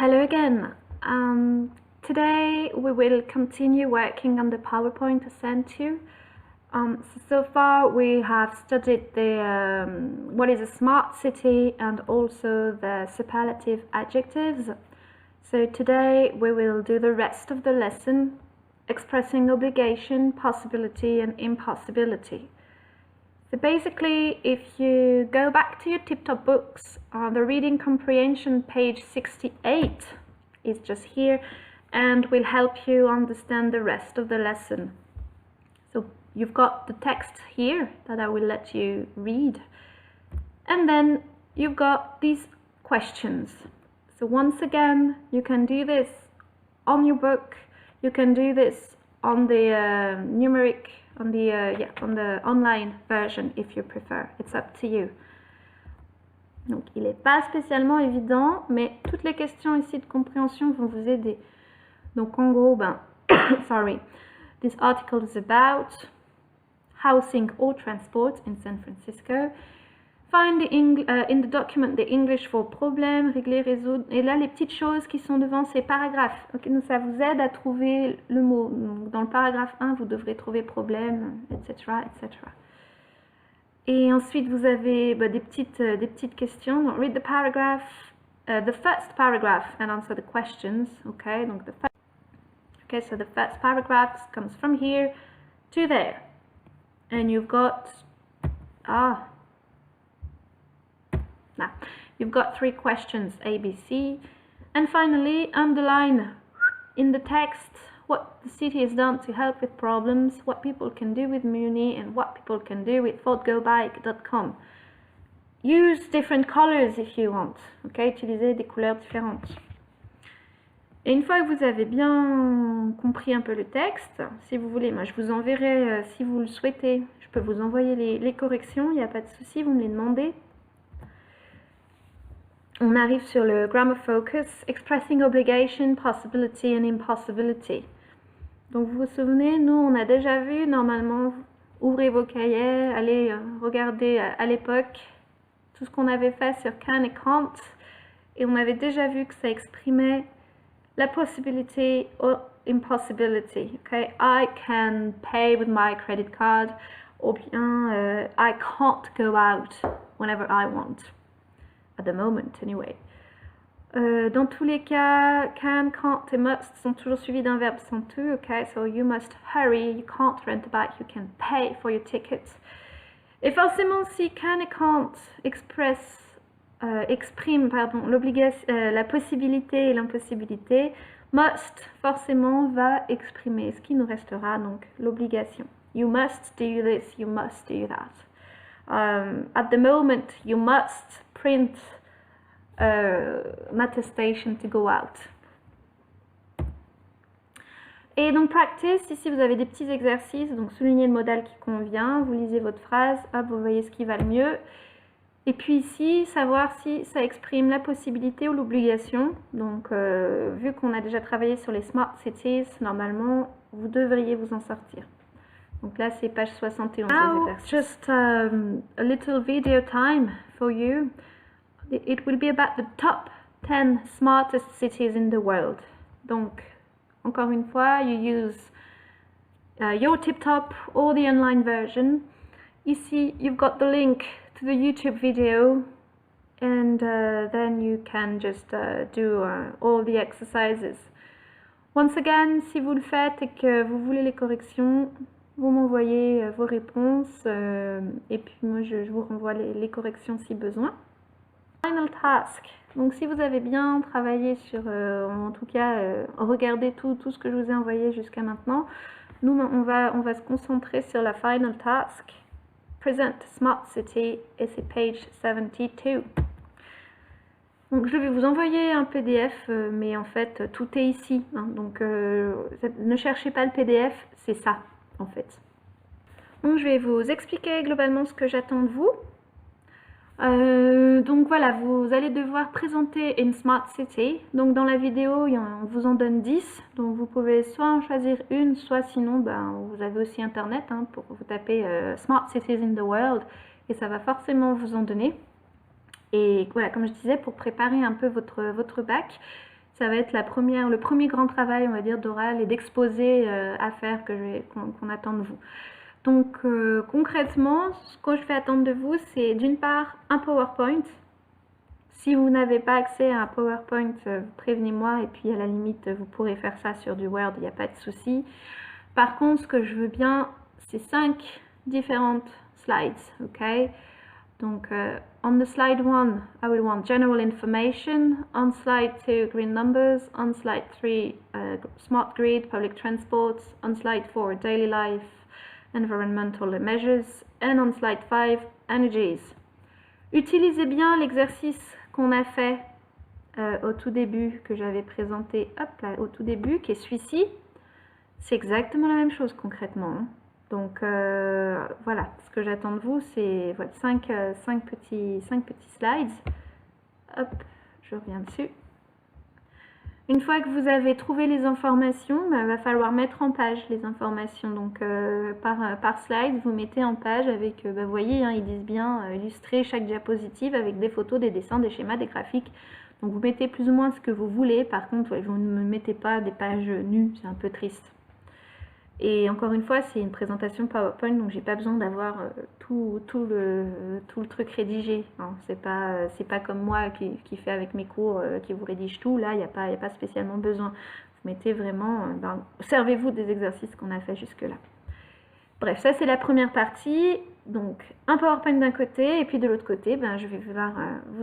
Hello again. Today we will continue working on the PowerPoint I sent you. So far we have studied the what is a smart city and also the superlative adjectives. So today we will do the rest of the lesson, expressing obligation, possibility and impossibility. So basically, if you go back to your tip-top books, the reading comprehension page 68 is just here and will help you understand the rest of the lesson. So you've got the text here that I will let you read. And then you've got these questions. So once again, you can do this on your book. You can do this on the on the online version if you prefer. It's up to you. Donc il n'est pas spécialement évident, mais toutes les questions ici de compréhension vont vous aider. Donc en gros, sorry, this article is about housing or transport in San Francisco. Find in the document the English for problème, régler, résoudre. Et là, les petites choses qui sont devant ces paragraphes. Okay, donc ça vous aide à trouver le mot. Donc, dans le paragraphe 1, vous devrez trouver problème, etc., etc. Et ensuite, vous avez des petites questions. Donc, read the paragraph, the first paragraph and answer the questions. Okay, donc so the first paragraph comes from here to there. And you've got, you've got 3 questions, A, B, C. And finally, underline in the text what the city has done to help with problems, what people can do with Muni, and what people can do with thoughtgobike.com. Use different colors if you want. Okay, utilisez des couleurs différentes. Et une fois que vous avez bien compris un peu le texte, si vous voulez, moi je vous enverrai, si vous le souhaitez, je peux vous envoyer les corrections, il n'y a pas de souci, vous me les demandez. On arrive sur le grammar focus, expressing obligation, possibility and impossibility. Donc vous vous souvenez, nous on a déjà vu, normalement, ouvrez vos cahiers, allez regarder à l'époque tout ce qu'on avait fait sur can et can't, et on avait déjà vu que ça exprimait la possibilité ou impossibility. Okay? I can pay with my credit card, ou bien I can't go out whenever I want. At the moment, anyway. Dans tous les cas, can, can't et must sont toujours suivis d'un verbe sans to. Okay, so you must hurry, you can't rent a bike, you can pay for your tickets. Et forcément, si can et can't expriment la possibilité et l'impossibilité, must forcément va exprimer ce qui nous restera, donc l'obligation. You must do this, you must do that. At the moment, you must print an attestation to go out. Et donc practice, ici vous avez des petits exercices, donc soulignez le modal qui convient, vous lisez votre phrase, hop, vous voyez ce qui va le mieux. Et puis ici, savoir si ça exprime la possibilité ou l'obligation. Donc vu qu'on a déjà travaillé sur les smart cities, normalement vous devriez vous en sortir. Donc là, c'est page 71. Now, just a little video time for you. It will be about the top 10 smartest cities in the world. Donc, encore une fois, you use your tip-top or the online version. Ici, you've got the link to the YouTube video, and then you can just do all the exercises. Once again, si vous le faites et que vous voulez les corrections, vous m'envoyez vos réponses et puis moi je vous renvoie les corrections si besoin. Final task. Donc si vous avez bien travaillé sur, en tout cas, regardez tout ce que je vous ai envoyé jusqu'à maintenant, nous on va se concentrer sur la final task. Present Smart City et c'est page 72. Donc je vais vous envoyer un PDF, mais en fait tout est ici. Hein, donc ne cherchez pas le PDF, c'est ça. En fait. Donc je vais vous expliquer globalement ce que j'attends de vous. Donc voilà, vous allez devoir présenter une Smart City. Donc dans la vidéo, on vous en donne 10. Donc vous pouvez soit en choisir une, soit sinon vous avez aussi internet pour vous taper Smart Cities in the World et ça va forcément vous en donner. Et voilà, comme je disais, pour préparer un peu votre bac, Ça va être le premier grand travail, on va dire, d'oral et d'exposé à faire qu'on attend de vous. Donc concrètement, ce que je fais attendre de vous, c'est d'une part un PowerPoint. Si vous n'avez pas accès à un PowerPoint, prévenez-moi et puis à la limite, vous pourrez faire ça sur du Word, il n'y a pas de souci. Par contre, ce que je veux bien, c'est 5 différentes slides, ok? Donc, on the slide 1, I will want general information. On slide 2, green numbers. On slide 3, smart grid, public transport. On slide 4, daily life, environmental measures. And on slide 5, energies. Utilisez bien l'exercice qu'on a fait au tout début, que j'avais présenté au tout début, qui est celui-ci. C'est exactement la même chose concrètement. Hein. Donc voilà, ce que j'attends de vous, c'est voilà, 5 petits slides. Hop, je reviens dessus. Une fois que vous avez trouvé les informations, il va falloir mettre en page les informations. Donc par slide, vous mettez en page avec, vous voyez, hein, ils disent bien illustrer chaque diapositive avec des photos, des dessins, des schémas, des graphiques. Donc vous mettez plus ou moins ce que vous voulez. Par contre, vous ne me mettez pas des pages nues, c'est un peu triste. Et encore une fois, c'est une présentation PowerPoint, donc j'ai pas besoin d'avoir tout le truc rédigé. Hein. C'est pas comme moi qui fait avec mes cours, qui vous rédige tout. Là, il n'y a pas spécialement besoin. Vous mettez vraiment, servez-vous des exercices qu'on a fait jusque-là. Bref, ça c'est la première partie. Donc un PowerPoint d'un côté et puis de l'autre côté, je vais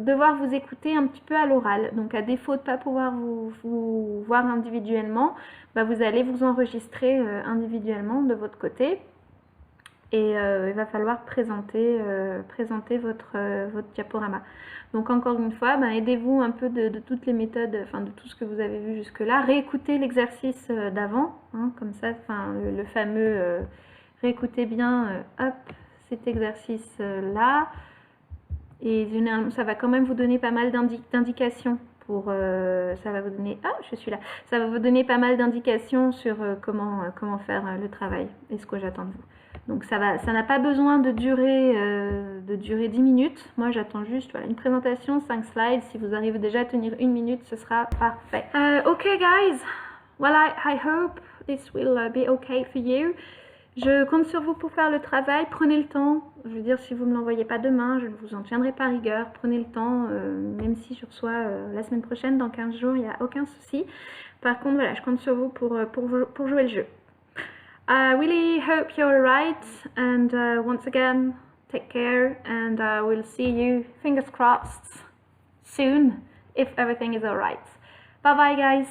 devoir vous écouter un petit peu à l'oral. Donc à défaut de ne pas pouvoir vous voir individuellement, vous allez vous enregistrer individuellement de votre côté. Et il va falloir présenter votre diaporama. Donc encore une fois, aidez-vous un peu de toutes les méthodes, de tout ce que vous avez vu jusque-là. Réécoutez l'exercice d'avant, hein, comme ça, le fameux... réécoutez bien cet exercice-là. Et ça va quand même vous donner pas mal d'indications. Ça va vous donner... Ah, je suis là. Ça va vous donner pas mal d'indications sur comment faire le travail et ce que j'attends de vous. Donc ça n'a pas besoin de durer 10 minutes. Moi, j'attends juste une présentation, 5 slides. Si vous arrivez déjà à tenir 1 minute, ce sera parfait. Okay, guys. Well, I hope this will be okay for you. Je compte sur vous pour faire le travail. Prenez le temps. Je veux dire, si vous ne me l'envoyez pas demain, je ne vous en tiendrai pas rigueur. Prenez le temps, même si je reçois la semaine prochaine, dans 15 jours, il n'y a aucun souci. Par contre, voilà, je compte sur vous pour jouer le jeu. I really hope you're right. And once again, take care. And we'll see you, fingers crossed, soon, if everything is alright. Bye bye, guys.